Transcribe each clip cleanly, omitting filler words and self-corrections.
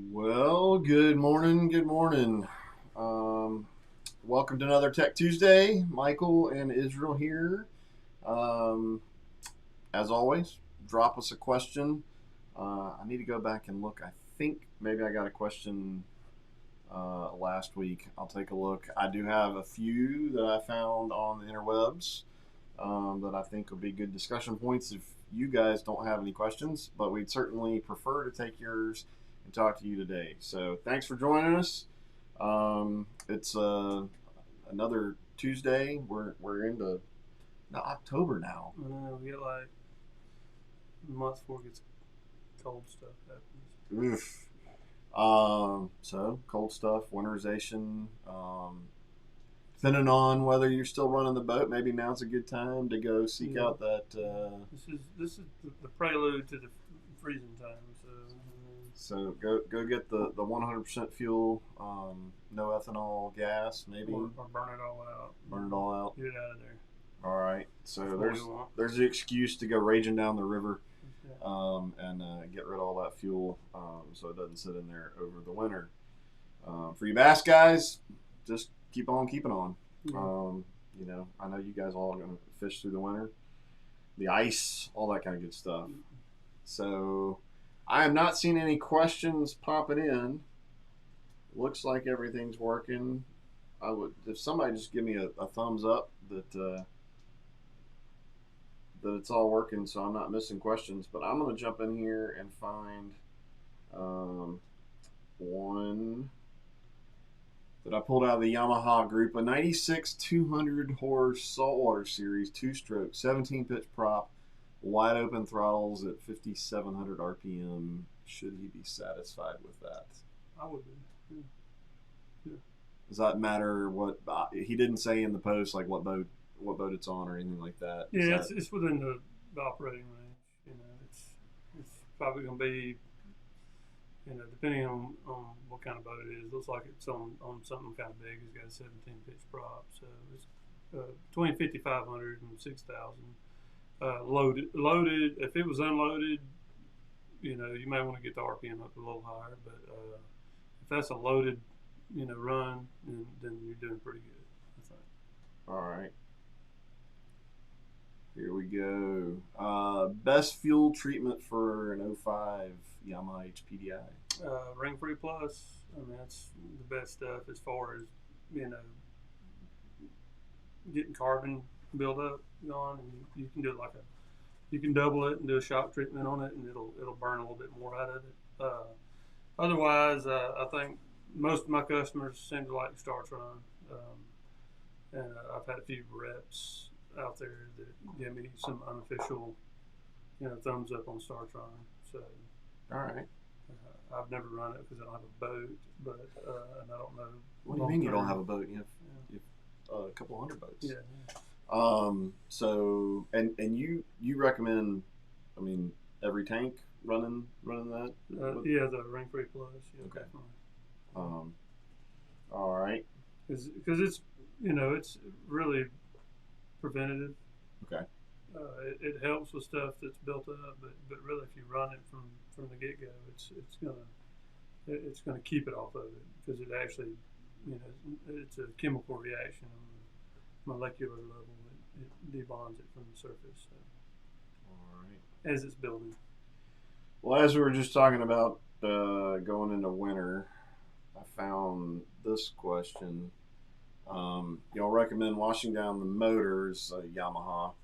Well, good morning. Good morning. Um, Welcome to another Tech Tuesday. Michael and Israel here. Um, as always, drop us a question. I need to go back and look. I think maybe I got a question last week. I'll take a look. I do have a few that I found on the interwebs that I think will be good discussion points if you guys don't have any questions, but we'd certainly prefer to take yours and talk to you today. So thanks for joining us. It's another Tuesday. We're into October now. I know we get like a month before it gets cold stuff happens. Oof. So cold stuff, winterization. Depending on whether you're still running the boat, maybe now's a good time to go seek Yeah. out that. This is the prelude to the freezing time. So go get the 100% fuel, no ethanol gas, maybe Or burn it all out. burn it all out. Get it out of there. All right. So That's there's what we want. there's the excuse to go raging down the river, Yeah. and get rid of all that fuel, so it doesn't sit in there over the winter. For you bass guys, just keep on keeping on. Yeah. I know you guys all are going to fish through the winter, the ice, all that kind of good stuff. So I have not seen any questions popping in. Looks like everything's working. I would, if somebody just give me a thumbs up that it's all working, so I'm not missing questions. But I'm gonna jump in here and find one that I pulled out of the Yamaha group, a 96 200 horse saltwater series, two-stroke, 17 pitch prop, wide open throttles at 5,700 RPM. Should he be satisfied with that? I would be. Yeah. Does that matter? What he didn't say in the post, like what boat it's on or anything like that. Yeah, it's within the operating range. It's probably going to be, depending on what kind of boat it is. Looks like it's on something kind of big. It's got a 17 pitch prop, so it's between 5,500 and 6,000. Loaded. If it was unloaded, you may want to get the RPM up a little higher. But if that's a loaded, run, then you're doing pretty good, I think. All right. Here we go. Best fuel treatment for an '05 Yamaha HPDI. Ring Free Plus. I mean, that's the best stuff as far as getting carbon buildup going, and you can do it you can double it and do a shock treatment on it, and it'll burn a little bit more out of it. Otherwise, I think most of my customers seem to like StarTron, and I've had a few reps out there that give me some unofficial, thumbs up on StarTron. So, all right. I've never run it because I don't have a boat, but and I don't know. What do you mean you don't have a boat? You have a couple hundred boats. Yeah. So and you recommend, I mean, every tank running that? Yeah, the Ring Free Plus. Yeah, okay. Definitely. All right. Because it's really preventative. Okay. It helps with stuff that's built up, but really, if you run it from the get go, it's gonna keep it off of it because it actually, it's a chemical reaction on the molecular level. It debonds it from the surface. So. All right. As it's building. Well, as we were just talking about going into winter, I found this question. Y'all recommend washing down the motors, Yamaha,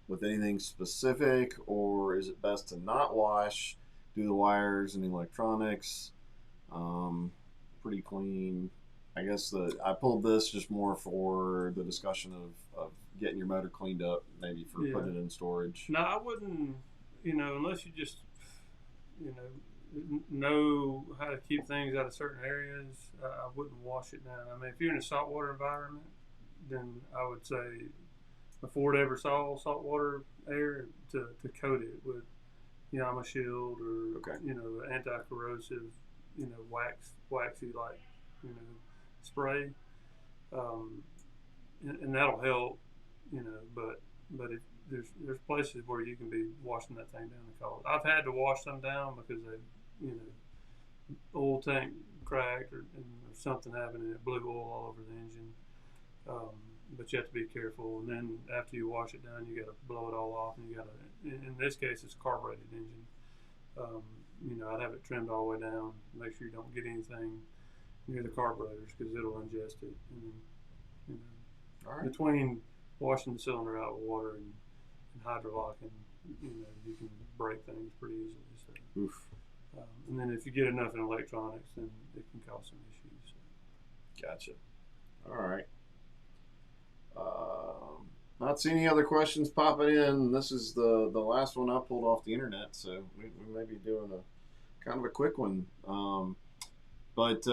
with anything specific, or is it best to not wash, do the wires and the electronics pretty clean? I guess I pulled this just more for the discussion of getting your motor cleaned up, maybe for putting it in storage. No, I wouldn't, unless you just, know how to keep things out of certain areas, I wouldn't wash it down. I mean, if you're in a saltwater environment, then I would say before it ever saw saltwater air to coat it with Yamaha Shield or anti-corrosive, waxy like spray, and that'll help. But if there's places where you can be washing that thing down the cold. I've had to wash them down because they oil tank cracked or something happened and it blew oil all over the engine. But you have to be careful. And then after you wash it down, you got to blow it all off, and you got to. In this case, it's a carbureted engine. Um, I'd have it trimmed all the way down. Make sure you don't get anything near the carburetors because it'll ingest it. And All right. between washing the cylinder out with water and hydrolocking, you can break things pretty easily. So, Oof. and then if you get enough in electronics, then it can cause some issues. So. Gotcha. All right. Not seeing any other questions popping in. This is the last one I pulled off the internet, so we may be doing a kind of a quick one. But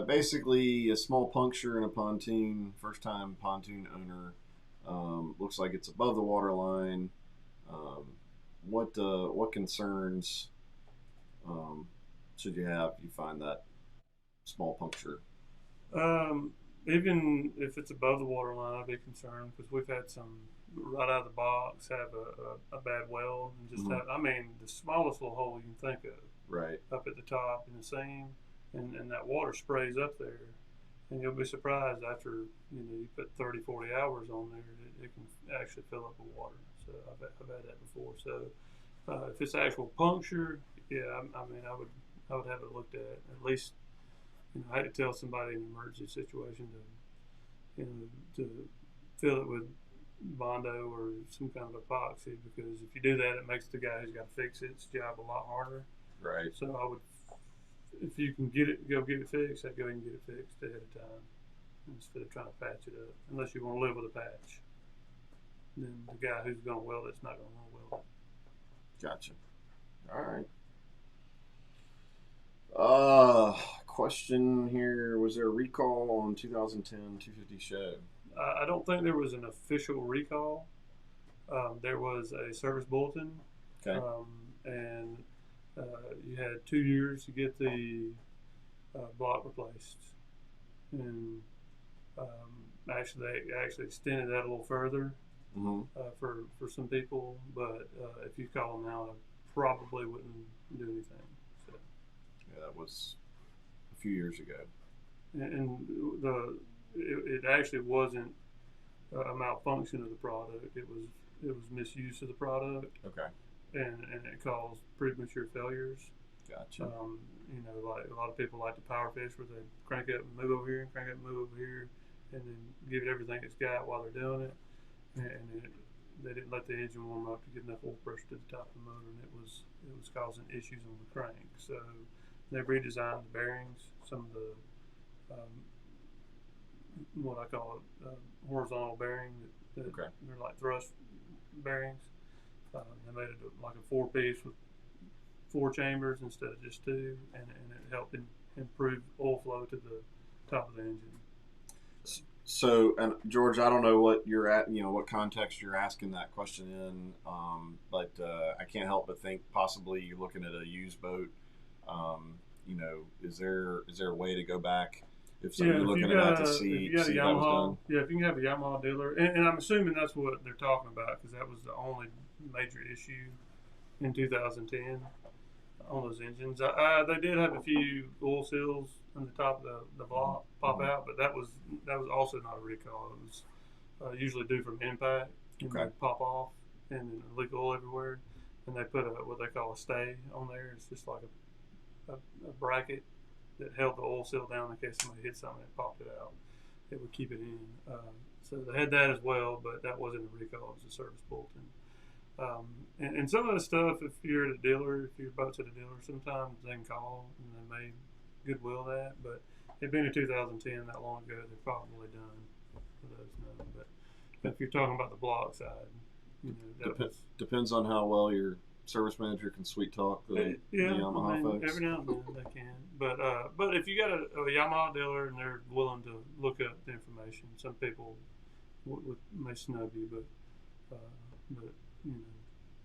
basically, a small puncture in a pontoon. First time pontoon owner. Looks like it's above the water line. Um, what concerns should you have? You find that small puncture. Um, Even if it's above the water line, I'd be concerned because we've had some right out of the box have a bad weld and just have, I mean, the smallest little hole you can think of Right. up at the top in the seam, and that water sprays up there. And you'll be surprised after you put 30, 40 hours on there, it can actually fill up with water. So I've had that before. So if it's actual puncture, yeah, I mean, I would have it looked at least. I had to tell somebody in an emergency situation to fill it with Bondo or some kind of epoxy because if you do that, it makes the guy who's got to fix its job a lot harder. Right. So I would, if you can get it, go get it fixed. I'd go ahead and get it fixed ahead of time instead of trying to patch it up. Unless you want to live with a patch, then the guy who's going to weld it's not going to want to weld it. Gotcha. All right. Question here: was there a recall on 2010 250 show? I don't think there was an official recall. There was a service bulletin, Okay. and you had 2 years to get the block replaced. And actually, they actually extended that a little further for some people. But if you call them now, I probably wouldn't do anything. So. Yeah, that was a few years ago. And it actually wasn't a malfunction of the product. It was misuse of the product. Okay. And it caused premature failures. Gotcha. Like a lot of people like to power fish where they crank up and move over here, crank up and move over here, and then give it everything it's got while they're doing it. And they didn't let the engine warm up to get enough oil pressure to the top of the motor, and it was causing issues on the crank. So they redesigned the bearings, some of the what I call it horizontal bearing that Okay. they're like thrust bearings. They made it like a 4-piece with 4 chambers instead of just 2, and it helped improve oil flow to the top of the engine. So, and George, I don't know what you're at, what context you're asking that question in, but I can't help but think possibly you're looking at a used boat. Is there a way to go back if you're looking at that to see if you got a that was Yamaha, done? yeah, if you can have a Yamaha dealer, and I'm assuming that's what they're talking about because that was the only major issue in 2010 on those engines. They did have a few oil seals on the top of the block pop out, but that was also not a recall. It was usually due from impact and Okay. pop off and leak oil everywhere. And they put what they call a stay on there. It's just like a bracket that held the oil seal down in case somebody hit something and popped it out. It would keep it in. So they had that as well, but that wasn't a recall. It was a service bulletin. And some of the stuff, if you're at a dealer, if your boat's at a dealer, sometimes they can call and they may goodwill that. But it being in 2010, that long ago, they're probably done for those known. But if you're talking about the block side, Depends on how well your service manager can sweet talk the Yamaha folks. every now and then they can. But if you got a Yamaha dealer and they're willing to look up the information, some people may snub you, but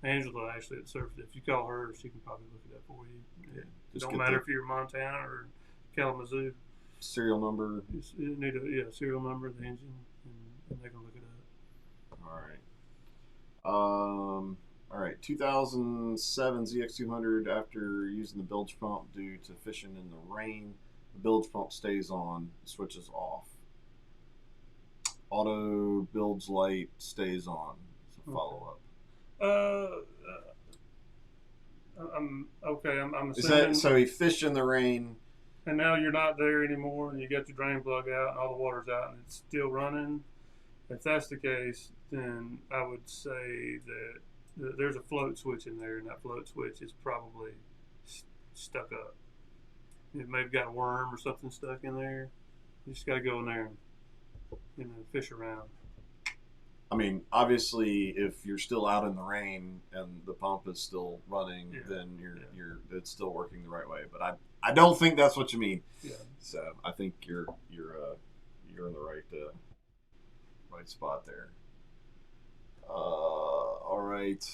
Angela actually at Surf, if you call her, she can probably look it up for you. Yeah, It don't matter if you're Montana or Kalamazoo. Serial number. You need a serial number of the engine, and they can look it up. All right. All right, 2007 ZX200. After using the bilge pump due to fishing in the rain, the bilge pump stays on, switches off. Auto bilge light stays on. So follow up. Uh, I'm okay. I'm Is that assuming. so? He fished in the rain. And now you're not there anymore, and you got your drain plug out, and all the water's out, and it's still running. If that's the case, then I would say that there's a float switch in there, and that float switch is probably stuck up. It may have got a worm or something stuck in there. You just got to go in there and fish around. I mean, obviously, if you're still out in the rain and the pump is still running, then it's still working the right way. But I don't think that's what you mean. Yeah. So I think you're in the right spot there. All right.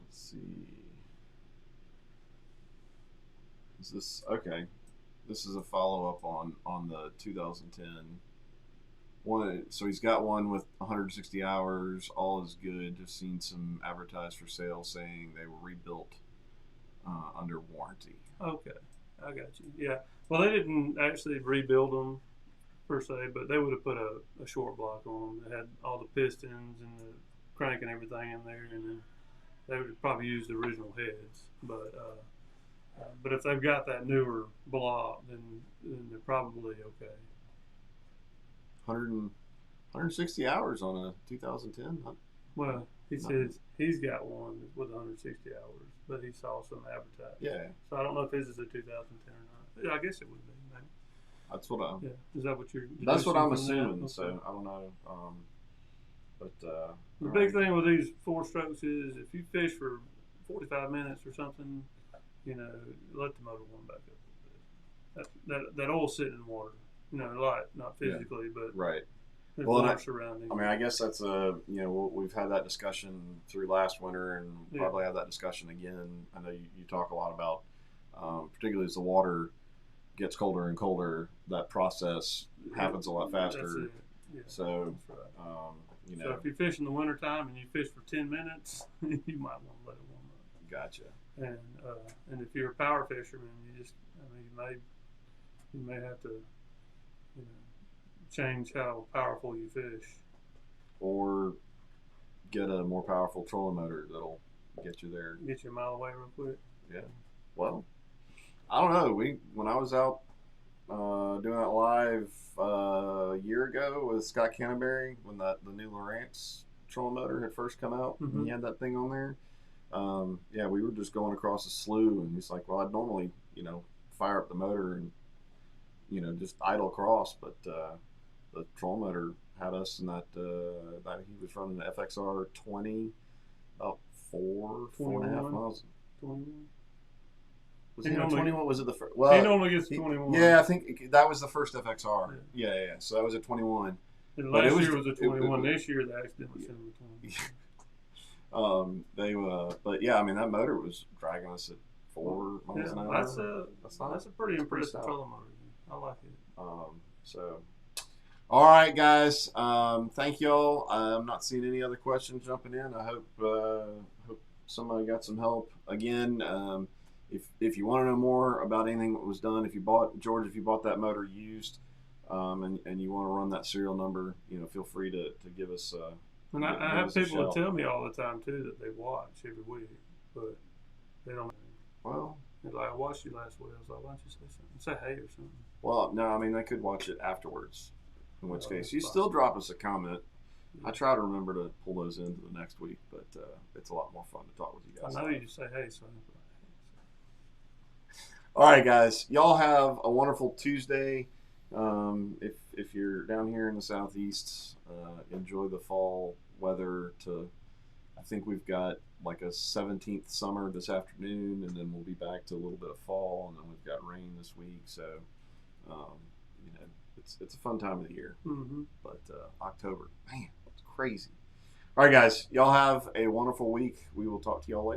Let's see. Is this okay? This is a follow up on the 2010 one. So he's got one with 160 hours. All is good. Just seen some advertised for sale saying they were rebuilt under warranty. Okay, I got you. Yeah. Well, they didn't actually rebuild them per se, but they would have put a short block on them. They had all the pistons and the crank and everything in there, and then they would have probably used the original heads. But if they've got that newer block, then they're probably okay. 160 hours on a 2010. Well, he says he's got one with 160 hours, but he saw some advertised. Yeah. So I don't know if his is a 2010 or not. Yeah, I guess it would be. Maybe. That's what I'm. Yeah. Is that what you're? That's what I'm assuming. Okay. So I don't know. The big thing with these four strokes is if you fish for 45 minutes or something, let the motor warm back up a bit. That oil's sitting in water. Not physically, but right. There's water surrounding. I mean, I guess that's we've had that discussion through last winter, and probably have that discussion again. I know you talk a lot about, particularly as the water gets colder and colder, that process happens a lot faster. That's it. Yeah, so, that's right. So if you fish in the wintertime and you fish for 10 minutes, you might want to let it warm up. Gotcha. And if you're a power fisherman, you may have to, change how powerful you fish, or get a more powerful trolling motor that'll get you there. Get you a mile away real quick. Yeah. Well, I don't know. When I was out doing that live a year ago with Scott Canterbury, when the new Lowrance trolling motor had first come out, and he had that thing on there. We were just going across a slough, and he's like, "Well, I'd normally, fire up the motor and, just idle across, but the trolling motor had us in that he was running the FXR 20, about 4.5 miles. 21. Was he on 21? Was it the first? Well, he normally gets 21. Yeah, I think that was the first FXR. Yeah. So that was a 21. And last year was a 21. This year they accidentally sent him a 20. But yeah, I mean that motor was dragging us at 4 miles an hour. That's a pretty impressive trolling motor. I like it. All right, guys. Thank y'all. I'm not seeing any other questions jumping in. I hope somebody got some help. Again, if you want to know more about anything that was done, if you bought that motor used, and you want to run that serial number, feel free to give us. And I have people that tell me all the time too that they watch every week, but they don't. Well, they're like, I watched you last week. I was like, why don't you say something? Say hey or something. Well, no, I mean they could watch it afterwards. In which case, you still drop us a comment. I try to remember to pull those into the next week, but it's a lot more fun to talk with you guys. I know you just say hey, so. All right, guys. Y'all have a wonderful Tuesday. If you're down here in the southeast, enjoy the fall weather. I think we've got like a 17th summer this afternoon, and then we'll be back to a little bit of fall, and then we've got rain this week. So, it's a fun time of the year. But October, man, it's crazy. All right, guys. Y'all have a wonderful week. We will talk to y'all later.